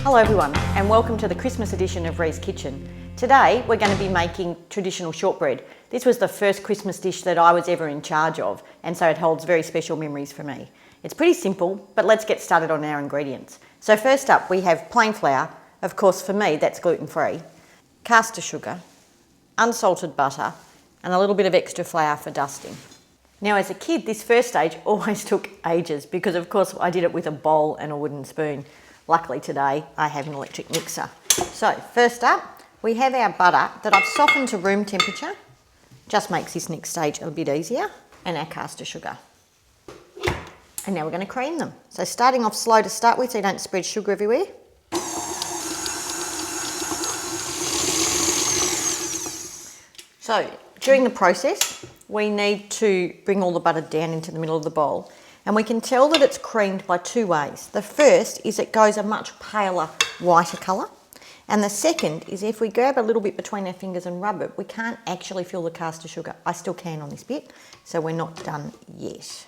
Hello everyone, and welcome to the Christmas edition of RiesKitchen. Today we're going to be making traditional shortbread. This was the first Christmas dish that I was ever in charge of, and so it holds very special memories for me. It's pretty simple, but let's get started on our ingredients. So first up we have plain flour, of course for me that's gluten-free, caster sugar, unsalted butter, and a little bit of extra flour for dusting. Now as a kid, this first stage always took ages because of course I did it with a bowl and a wooden spoon. Luckily today I have an electric mixer. So first up we have our butter that I've softened to room temperature. Just makes this next stage a bit easier. And our caster sugar. And now we're going to cream them. So starting off slow to start with so you don't spread sugar everywhere. So during the process we need to bring all the butter down into the middle of the bowl. And we can tell that it's creamed by two ways. The first is it goes a much paler, whiter colour. And the second is if we grab a little bit between our fingers and rub it, we can't actually feel the caster sugar. I still can on this bit, so we're not done yet.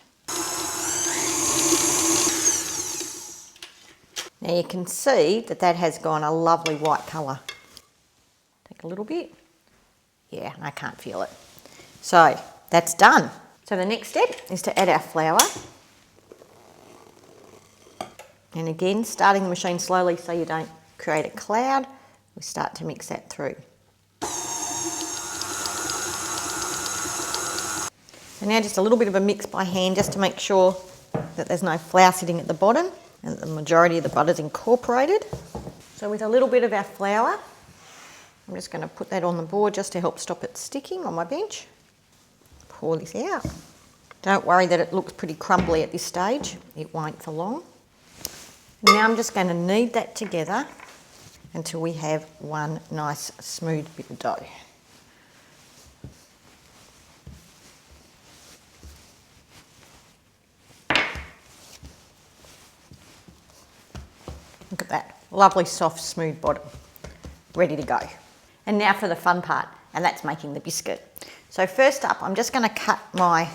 Now you can see that that has gone a lovely white colour. Take a little bit. Yeah, I can't feel it. So that's done. So the next step is to add our flour. And again, starting the machine slowly so you don't create a cloud, we start to mix that through. And now just a little bit of a mix by hand just to make sure that there's no flour sitting at the bottom and that the majority of the butter's incorporated. So with a little bit of our flour, I'm just going to put that on the board just to help stop it sticking on my bench. Pour this out. Don't worry that it looks pretty crumbly at this stage, it won't for long. Now I'm just going to knead that together until we have one nice smooth bit of dough. Look at that, lovely soft smooth bottom, ready to go. And now for the fun part, and that's making the biscuit. So first up I'm just going to cut my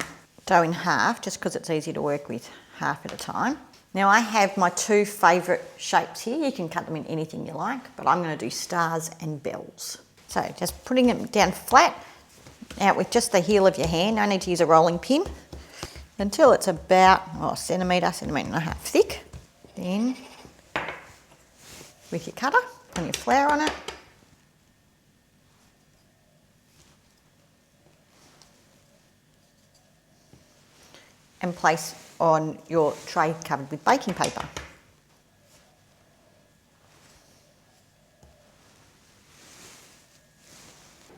dough in half just because it's easy to work with, half at a time. Now I have my two favourite shapes here. You can cut them in anything you like, but I'm going to do stars and bells. So just putting them down flat, out with just the heel of your hand. No need to use a rolling pin until it's about a centimetre and a half thick. Then with your cutter, put your flour on it. And place on your tray covered with baking paper.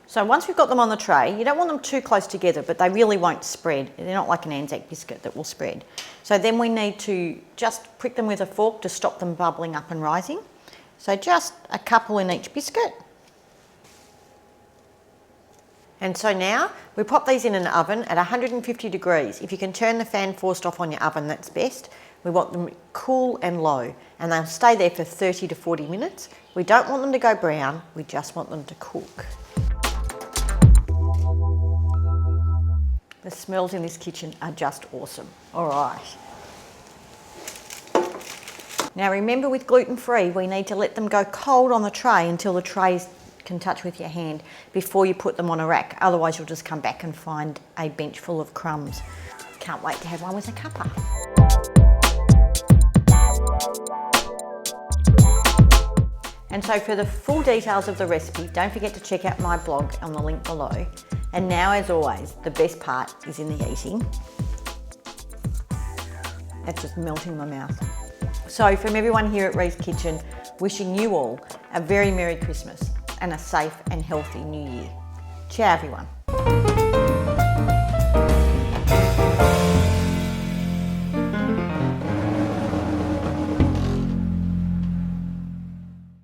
So once we've got them on the tray, you don't want them too close together, but they really won't spread. They're not like an Anzac biscuit that will spread. So then we need to just prick them with a fork to stop them bubbling up and rising. So just a couple in each biscuit. And so now we pop these in an oven at 150 degrees. If you can turn the fan forced off on your oven, that's best. We want them cool and low, and they'll stay there for 30 to 40 minutes. We don't want them to go brown, we just want them to cook. The smells in this kitchen are just awesome. All right. Now remember with gluten-free, we need to let them go cold on the tray until the trays can touch with your hand before you put them on a rack, otherwise you'll just come back and find a bench full of crumbs. Can't wait to have one with a cuppa. And so for the full details of the recipe, don't forget to check out my blog on the link below. And now as always, the best part is in the eating. That's just melting my mouth. So from everyone here at RiesKitchen, wishing you all a very Merry Christmas and a safe and healthy New Year. Ciao everyone.